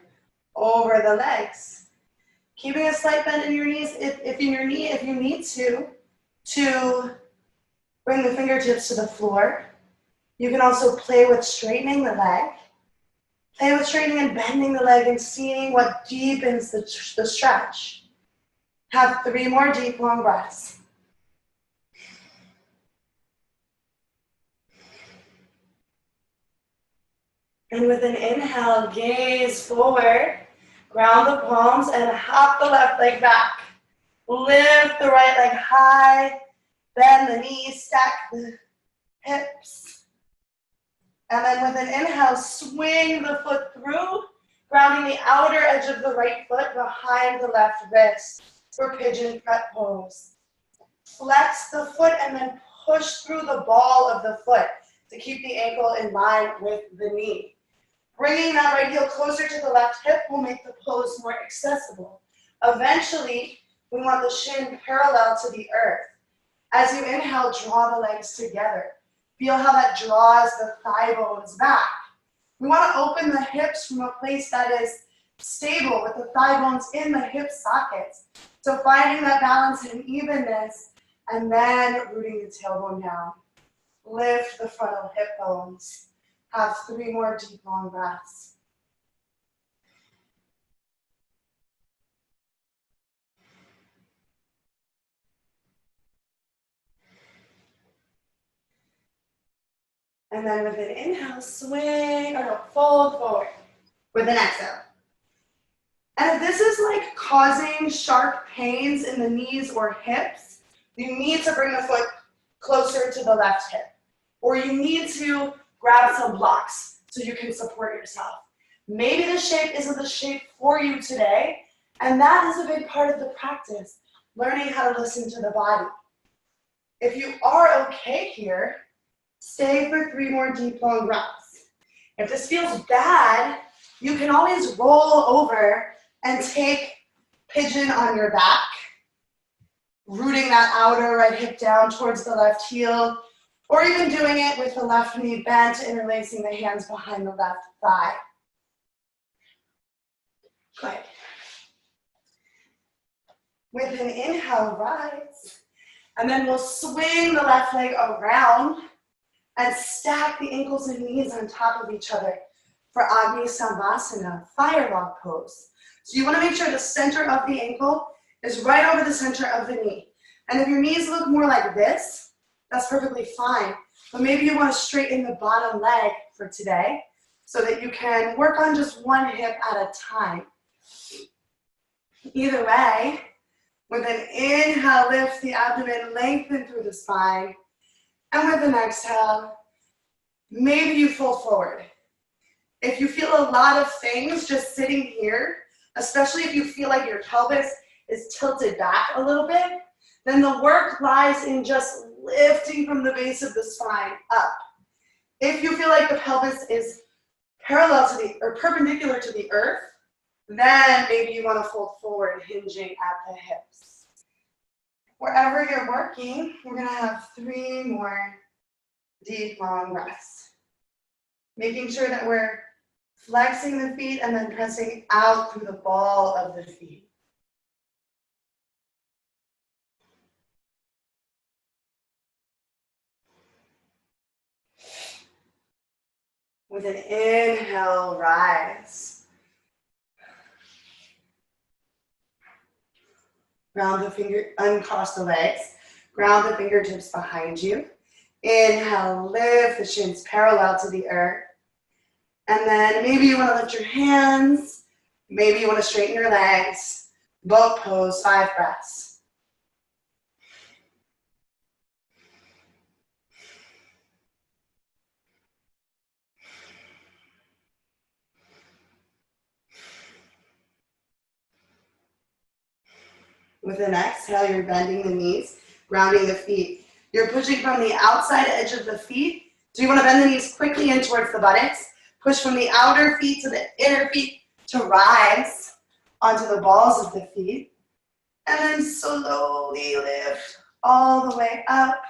over the legs. Keeping a slight bend in your knees if you need to bring the fingertips to the floor. You can also play with straightening the leg. Play with straightening and bending the leg and seeing what deepens the stretch. Have 3 more deep, long breaths. And with an inhale, gaze forward, ground the palms and hop the left leg back. Lift the right leg high, bend the knees, stack the hips. And then with an inhale, swing the foot through, grounding the outer edge of the right foot behind the left wrist for pigeon prep pose. Flex the foot and then push through the ball of the foot to keep the ankle in line with the knee. Bringing that right heel closer to the left hip will make the pose more accessible. Eventually, we want the shin parallel to the earth. As you inhale, draw the legs together. Feel how that draws the thigh bones back. We want to open the hips from a place that is stable with the thigh bones in the hip sockets. So finding that balance and evenness, and then rooting the tailbone down. Lift the frontal hip bones. Have 3 more deep, long breaths. And then with an inhale, swing, or no, fold forward with an exhale. And if this is like causing sharp pains in the knees or hips, you need to bring the foot closer to the left hip. Or you need to grab some blocks so you can support yourself. Maybe the shape isn't the shape for you today, and that is a big part of the practice, learning how to listen to the body. If you are okay here, stay for 3 more deep, long breaths. If this feels bad, you can always roll over and take pigeon on your back, rooting that outer right hip down towards the left heel, or even doing it with the left knee bent, interlacing the hands behind the left thigh. Good. With an inhale, rise. And then we'll swing the left leg around and stack the ankles and knees on top of each other for Agni Samvasana, fire log pose. So you want to make sure the center of the ankle is right over the center of the knee. And if your knees look more like this, that's perfectly fine. But maybe you want to straighten the bottom leg for today so that you can work on just one hip at a time. Either way, with an inhale, lift the abdomen, lengthen through the spine. And with an exhale, maybe you fold forward. If you feel a lot of things just sitting here, especially if you feel like your pelvis is tilted back a little bit, then the work lies in just lifting from the base of the spine up. If you feel like the pelvis is parallel to the, or perpendicular to the earth, then maybe you want to fold forward, hinging at the hips. Wherever you're working, we're going to have 3 more deep, long breaths. Making sure that we're flexing the feet and then pressing out through the ball of the feet. With an inhale, rise. Ground the finger, uncross the legs. Ground the fingertips behind you. Inhale, lift the shins parallel to the earth. And then maybe you want to lift your hands. Maybe you want to straighten your legs. Boat pose, 5 breaths. With an exhale, you're bending the knees, grounding the feet. You're pushing from the outside edge of the feet. So you want to bend the knees quickly in towards the buttocks. Push from the outer feet to the inner feet to rise onto the balls of the feet. And then slowly lift all the way up.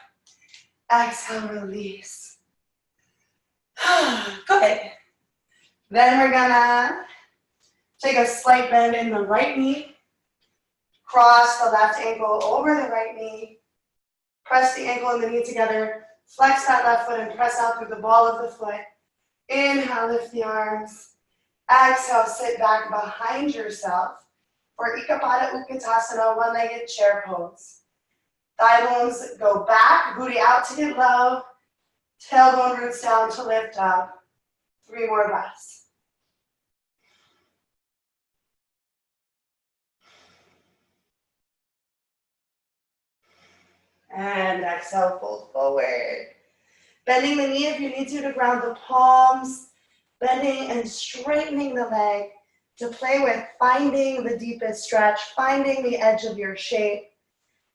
Exhale, release. Good. Then we're gonna take a slight bend in the right knee. Cross the left ankle over the right knee. Press the ankle and the knee together. Flex that left foot and press out through the ball of the foot. Inhale, lift the arms. Exhale, sit back behind yourself for Ekapada Utkatasana, one-legged chair pose. Thigh bones go back, booty out to get low. Tailbone roots down to lift up. 3 more breaths. And exhale, fold forward. Bending the knee if you need to ground the palms. Bending and straightening the leg to play with finding the deepest stretch, finding the edge of your shape.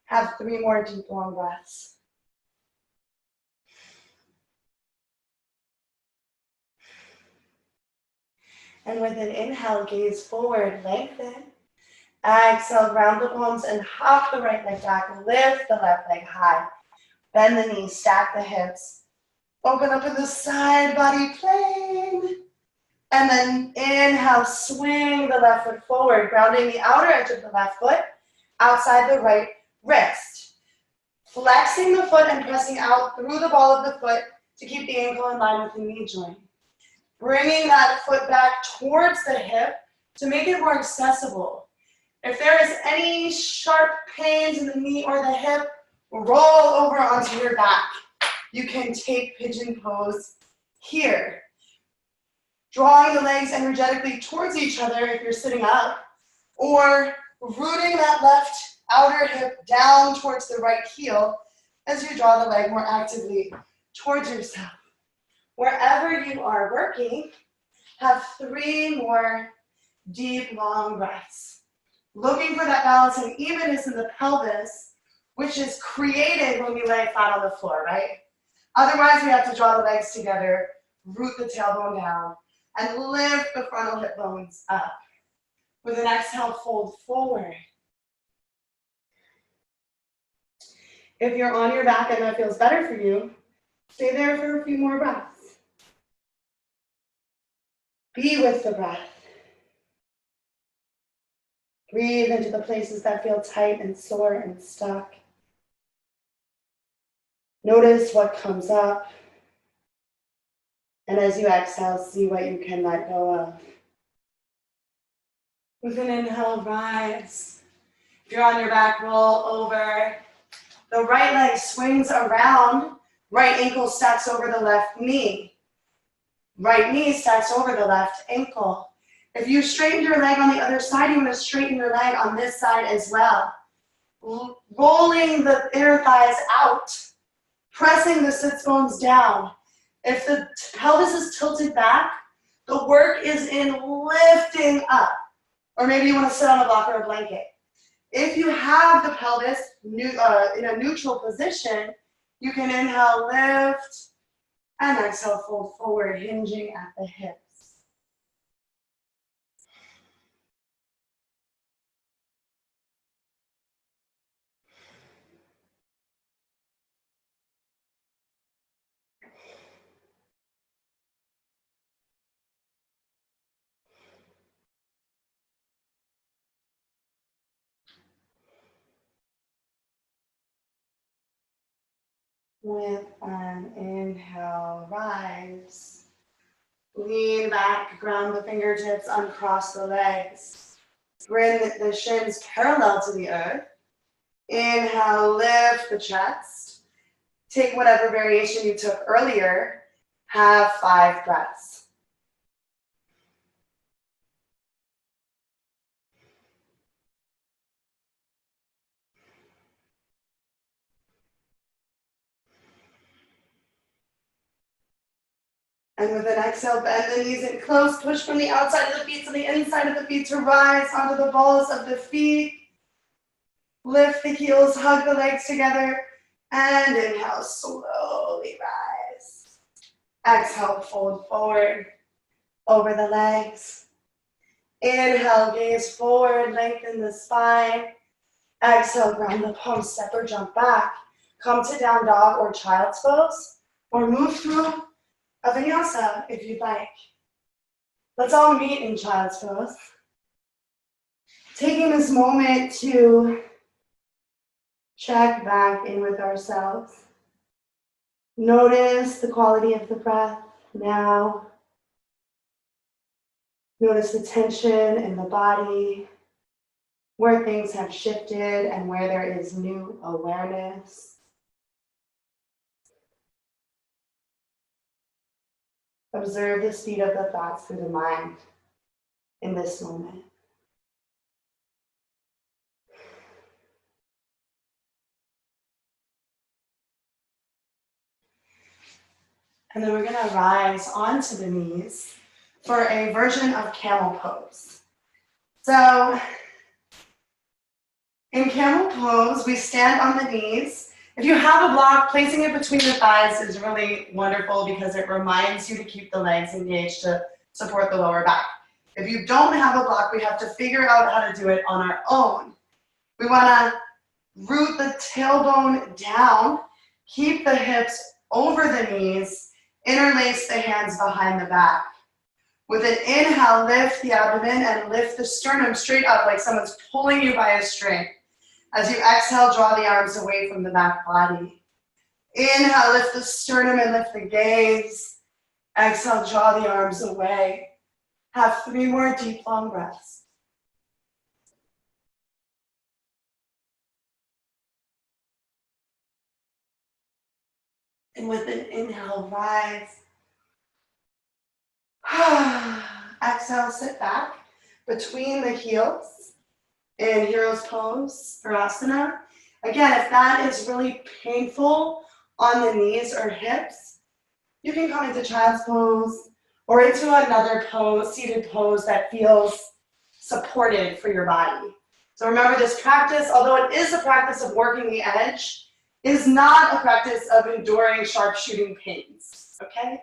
Have 3 more deep, long breaths. And with an inhale, gaze forward, lengthen. Exhale, round the palms and hop the right leg back. Lift the left leg high. Bend the knees, stack the hips. Open up in the side body plane. And then inhale, swing the left foot forward, grounding the outer edge of the left foot outside the right wrist. Flexing the foot and pressing out through the ball of the foot to keep the ankle in line with the knee joint. Bringing that foot back towards the hip to make it more accessible. If there is any sharp pains in the knee or the hip, roll over onto your back. You can take pigeon pose here. Drawing the legs energetically towards each other if you're sitting up, or rooting that left outer hip down towards the right heel as you draw the leg more actively towards yourself. Wherever you are working, have 3 more deep, long breaths. Looking for that balance and evenness in the pelvis, which is created when we lay flat on the floor, right? Otherwise, we have to draw the legs together, root the tailbone down, and lift the frontal hip bones up. With an exhale, fold forward. If you're on your back and that feels better for you, stay there for a few more breaths. Be with the breath. Breathe into the places that feel tight and sore and stuck. Notice what comes up. And as you exhale, see what you can let go of. With an inhale, rise. If you're on your back, roll over. The right leg swings around. Right ankle stacks over the left knee. Right knee stacks over the left ankle. If you straighten your leg on the other side, you want to straighten your leg on this side as well. Rolling the inner thighs out. Pressing the sits bones down. If the pelvis is tilted back, the work is in lifting up. Or maybe you want to sit on a block or a blanket. If you have the pelvis in a neutral position, you can inhale, lift, and exhale, fold forward, hinging at the hips. With an inhale, rise. Lean back, ground the fingertips, uncross the legs. Bring the shins parallel to the earth. Inhale, lift the chest. Take whatever variation you took earlier. Have 5 breaths. And with an exhale, bend the knees in close. Push from the outside of the feet to the inside of the feet to rise onto the balls of the feet. Lift the heels, hug the legs together. And inhale, slowly rise. Exhale, fold forward over the legs. Inhale, gaze forward, lengthen the spine. Exhale, ground the palms, step or jump back. Come to down dog or child's pose, or move through a vinyasa if you'd like. Let's all meet in child's pose. Taking this moment to check back in with ourselves. Notice the quality of the breath now. Notice the tension in the body, where things have shifted and where there is new awareness. Observe the speed of the thoughts through the mind in this moment. And then we're going to rise onto the knees for a version of camel pose. So in camel pose, we stand on the knees. If you have a block, placing it between the thighs is really wonderful because it reminds you to keep the legs engaged to support the lower back. If you don't have a block, we have to figure out how to do it on our own. We want to root the tailbone down, keep the hips over the knees, interlace the hands behind the back. With an inhale, lift the abdomen and lift the sternum straight up like someone's pulling you by a string. As you exhale, draw the arms away from the back body. Inhale, lift the sternum and lift the gaze. Exhale, draw the arms away. Have 3 more deep, long breaths. And with an inhale, rise. Exhale, sit back between the heels in hero's pose or asana. Again, if that is really painful on the knees or hips, you can come into child's pose or into another pose, seated pose that feels supported for your body. So remember, this practice, although it is a practice of working the edge, is not a practice of enduring sharpshooting pains, okay?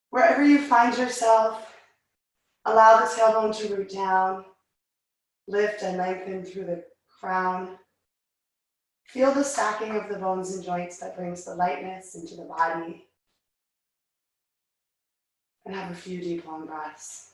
Wherever you find yourself, allow the tailbone to root down, lift and lengthen through the crown. Feel the stacking of the bones and joints that brings the lightness into the body. And have a few deep, long breaths.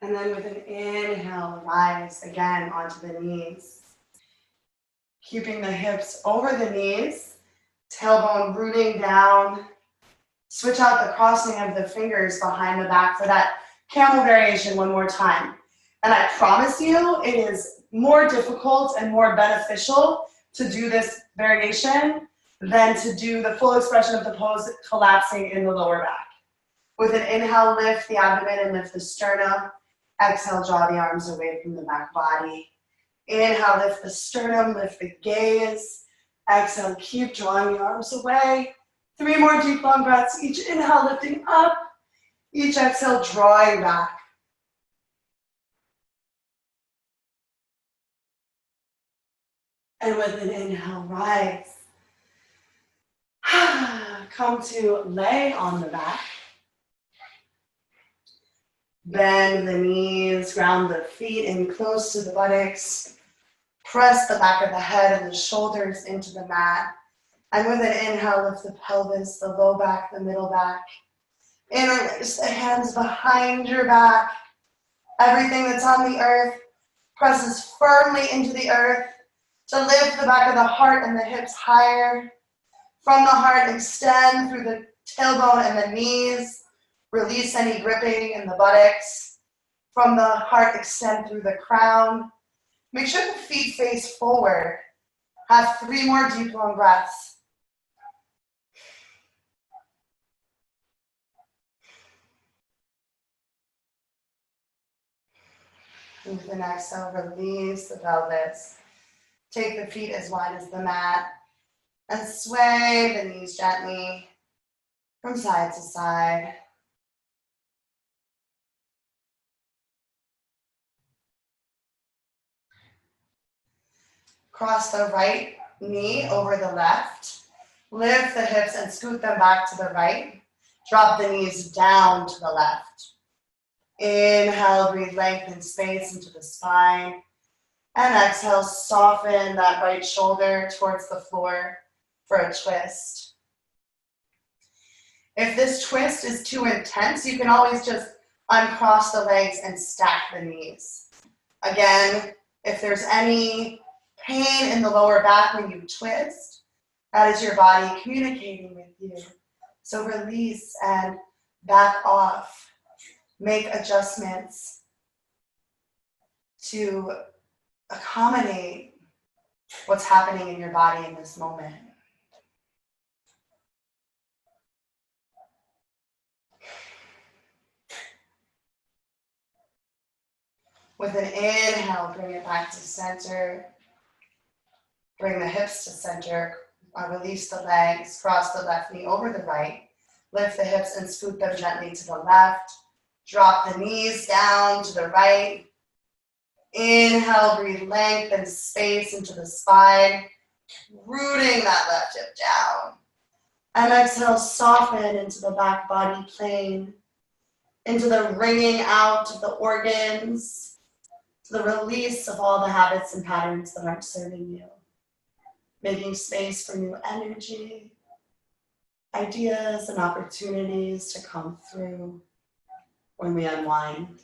And then with an inhale, rise again onto the knees. Keeping the hips over the knees, tailbone rooting down. Switch out the crossing of the fingers behind the back for that camel variation one more time. And I promise you, it is more difficult and more beneficial to do this variation than to do the full expression of the pose collapsing in the lower back. With an inhale, lift the abdomen and lift the sternum. Exhale, draw the arms away from the back body. Inhale, lift the sternum, lift the gaze. Exhale, keep drawing the arms away. 3 more deep, long breaths. Each inhale, lifting up. Each exhale, drawing back. And with an inhale, rise. Come to lay on the back. Bend the knees, ground the feet in close to the buttocks. Press the back of the head and the shoulders into the mat. And with an inhale, lift the pelvis, the low back, the middle back. Interlace the hands behind your back. Everything that's on the earth presses firmly into the earth to lift the back of the heart and the hips higher. From the heart, extend through the tailbone and the knees. Release any gripping in the buttocks. From the heart, extend through the crown. Make sure the feet face forward. Have 3 more deep, long breaths. And with an exhale, release the pelvis. Take the feet as wide as the mat and sway the knees gently from side to side. Cross the right knee over the left. Lift the hips and scoot them back to the right. Drop the knees down to the left. Inhale, breathe length and space into the spine. And exhale, soften that right shoulder towards the floor for a twist. If this twist is too intense, you can always just uncross the legs and stack the knees. Again, if there's any pain in the lower back when you twist, that is your body communicating with you. So release and back off. Make adjustments to accommodate what's happening in your body in this moment. With an inhale, bring it back to center. Bring the hips to center. Release the legs. Cross the left knee over the right. Lift the hips and scoot them gently to the left. Drop the knees down to the right. Inhale, breathe length and space into the spine. Rooting that left hip down. And exhale, soften into the back body plane. Into the wringing out of the organs. To the release of all the habits and patterns that aren't serving you. Making space for new energy. ideas and opportunities to come through when we unwind.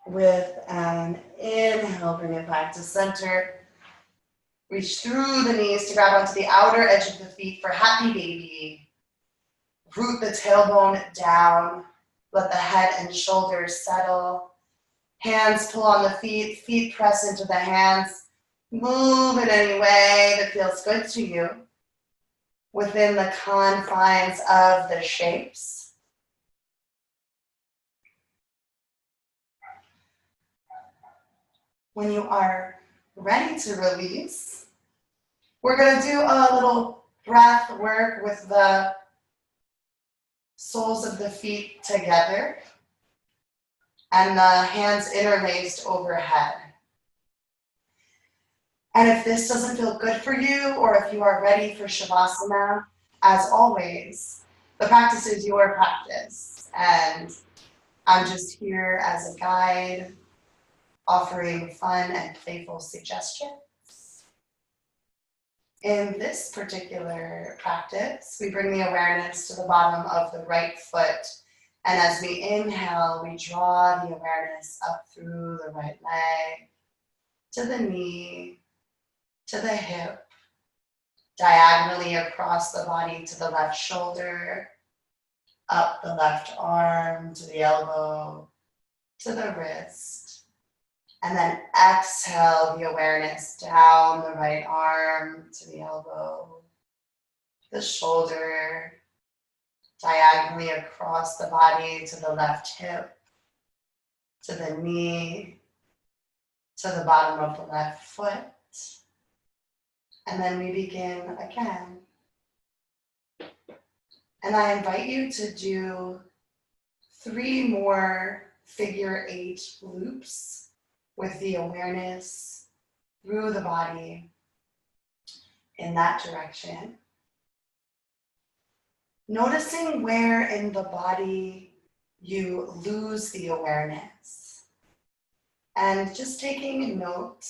With an inhale, bring it back to center. Reach through the knees to grab onto the outer edge of the feet for happy baby. Root the tailbone down. Let the head and shoulders settle. Hands pull on the feet, feet press into the hands. Move in any way that feels good to you within the confines of the shapes. When you are ready to release, we're going to do a little breath work with the soles of the feet together and the hands interlaced overhead. And if this doesn't feel good for you, or if you are ready for Shavasana, as always, the practice is your practice. And I'm just here as a guide, offering fun and playful suggestions. In this particular practice, we bring the awareness to the bottom of the right foot. And as we inhale, we draw the awareness up through the right leg, to the knee, to the hip, diagonally across the body to the left shoulder, up the left arm to the elbow, to the wrist. And then exhale the awareness down the right arm to the elbow, the shoulder, diagonally across the body to the left hip, to the knee, to the bottom of the left foot. And then we begin again. And I invite you to do 3 more figure 8 loops with the awareness through the body in that direction. Noticing where in the body you lose the awareness. And just taking note,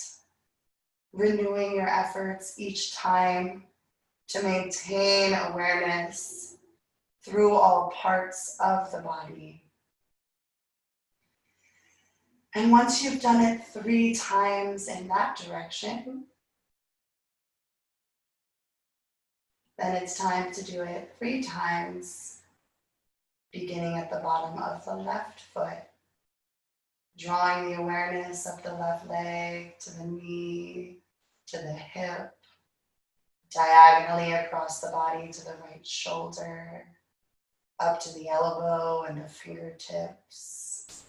renewing your efforts each time to maintain awareness through all parts of the body. And once you've done it 3 times in that direction, then it's time to do it 3 times, beginning at the bottom of the left foot, drawing the awareness of the left leg to the knee, to the hip, diagonally across the body to the right shoulder, up to the elbow and the fingertips.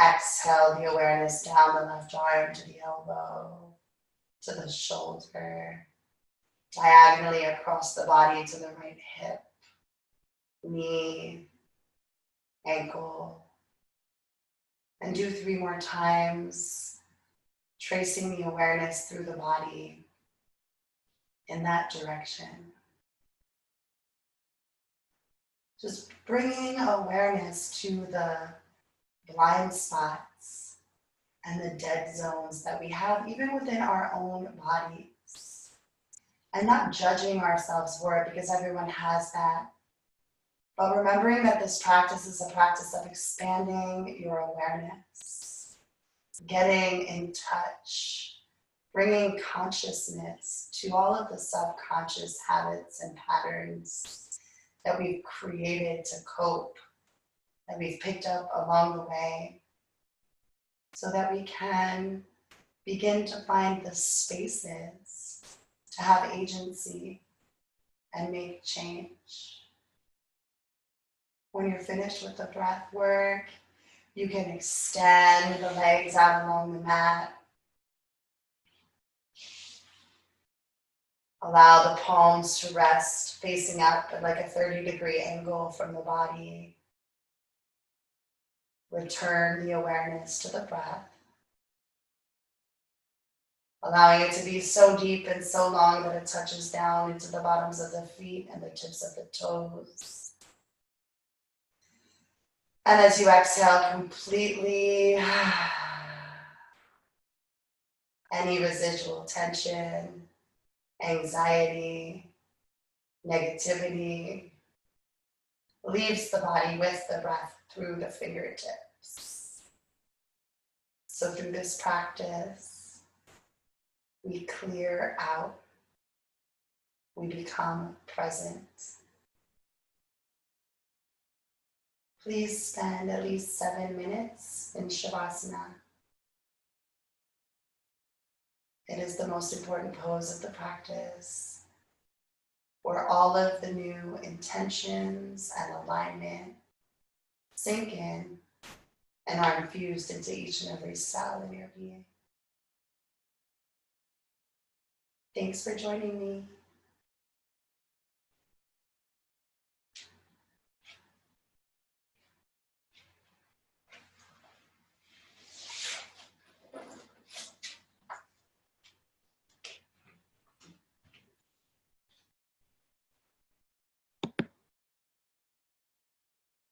Exhale the awareness down the left arm to the elbow, to the shoulder, diagonally across the body to the right hip, knee, ankle. And do 3 more times, tracing the awareness through the body in that direction. Just bringing awareness to the blind spots and the dead zones that we have even within our own bodies. And not judging ourselves for it, because everyone has that. But remembering that this practice is a practice of expanding your awareness, getting in touch, bringing consciousness to all of the subconscious habits and patterns that we've created to cope, that we've picked up along the way, so that we can begin to find the spaces to have agency and make change. When you're finished with the breath work, you can extend the legs out along the mat. Allow the palms to rest facing up at like a 30-degree angle from the body. Return the awareness to the breath. Allowing it to be so deep and so long that it touches down into the bottoms of the feet and the tips of the toes. And as you exhale completely, any residual tension, anxiety, negativity leaves the body with the breath through the fingertips. So through this practice, we clear out, we become present. Please spend at least 7 minutes in Shavasana. It is the most important pose of the practice, where all of the new intentions and alignment sink in and are infused into each and every cell in your being. Thanks for joining me.